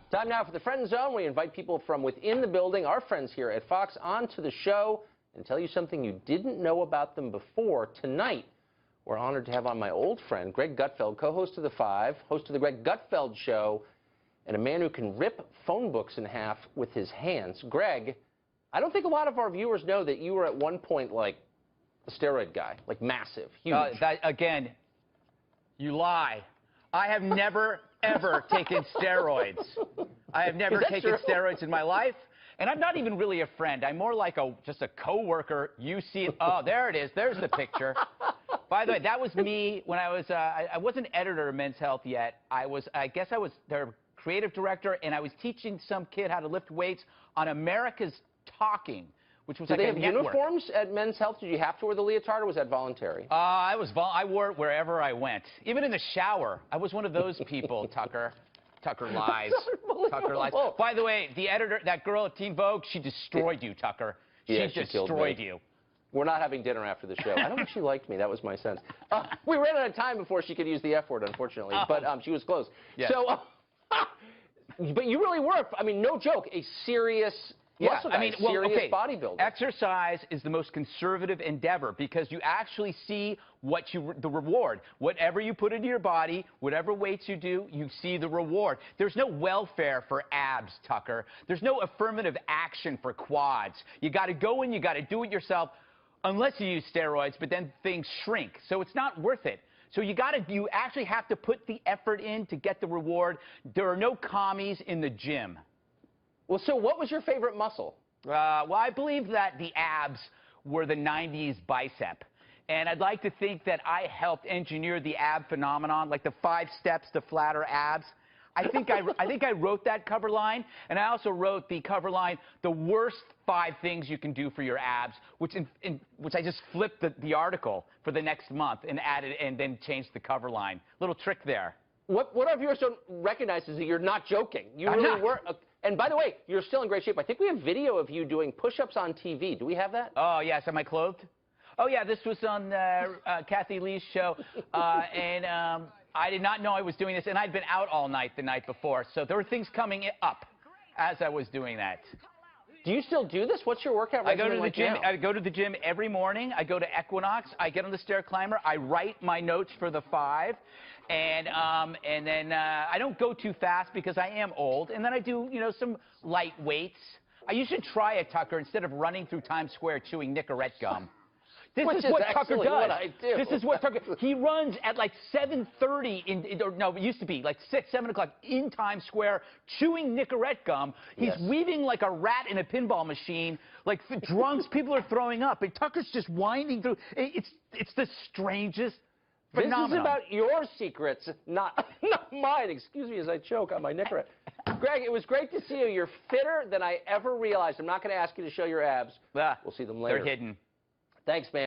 Time now for the Friend Zone. We invite people from within the building, our friends here at Fox, onto the show and tell you something you didn't know about them before. Tonight, we're honored to have on my old friend, Greg Gutfeld, co-host of The Five, host of The Greg Gutfeld Show, and a man who can rip phone books in half with his hands. Greg, I don't think a lot of our viewers know that you were at one point like a steroid guy, like massive, huge. Again, you lie. I have never, ever taken steroids. I have never taken steroids in my life. And I'm not even really a friend. I'm more like just a coworker. You see it. Oh, there it is. There's the picture. By the way, that was me when I was, I wasn't editor of Men's Health yet. I guess I was their creative director, and I was teaching some kid how to lift weights on America's Talking, which was like a network. Did they have uniforms at Men's Health? Did you have to wear the leotard, or was that voluntary? I wore it wherever I went, even in the shower. I was one of those people, Tucker. Tucker lies. Tucker lies. By the way, the editor, that girl at Teen Vogue, she destroyed you, Tucker. She destroyed you. We're not having dinner after the show. I don't think she liked me. That was my sense. We ran out of time before she could use the F word, unfortunately. But she was close. Yeah. So, but you really were, I mean, no joke, a serious... Yeah, I mean, serious bodybuilder. Exercise is the most conservative endeavor because you actually see the reward. Whatever you put into your body, whatever weights you do, you see the reward. There's no welfare for abs, Tucker. There's no affirmative action for quads. You got to go in, you got to do it yourself, unless you use steroids, but then things shrink. So it's not worth it. So you actually have to put the effort in to get the reward. There are no commies in the gym. Well, so what was your favorite muscle? Well, I believe that the abs were the 90s bicep. And I'd like to think that I helped engineer the ab phenomenon, like the 5 steps to flatter abs. I think I wrote that cover line, and I also wrote the cover line, the worst 5 things you can do for your abs, which I just flipped the article for the next month and added and then changed the cover line. Little trick there. What our viewers don't recognize is that you're not joking. You really were. And by the way, you're still in great shape. I think we have video of you doing push-ups on TV. Do we have that? Oh, yes. Am I clothed? Oh, yeah. This was on Kathy Lee's show. And I did not know I was doing this. And I'd been out all night the night before. So there were things coming up as I was doing that. Do you still do this? What's your workout regimen? I go to the gym every morning. I go to Equinox. I get on the stair climber. I write my notes for the 5. And then I don't go too fast because I am old. And then I do, some light weights. You should try it, Tucker, instead of running through Times Square chewing Nicorette gum. This is what Tucker does. What I do. This is what Tucker. He runs at like 7:30 no, it used to be like 6, 7 o'clock in Times Square, chewing Nicorette gum. He's weaving like a rat in a pinball machine. Like drunks, people are throwing up, and Tucker's just winding through. It's the strangest phenomenon. This is about your secrets, not mine. Excuse me as I choke on my Nicorette. Greg, it was great to see you. You're fitter than I ever realized. I'm not going to ask you to show your abs. We'll see them later. They're hidden. Thanks, man.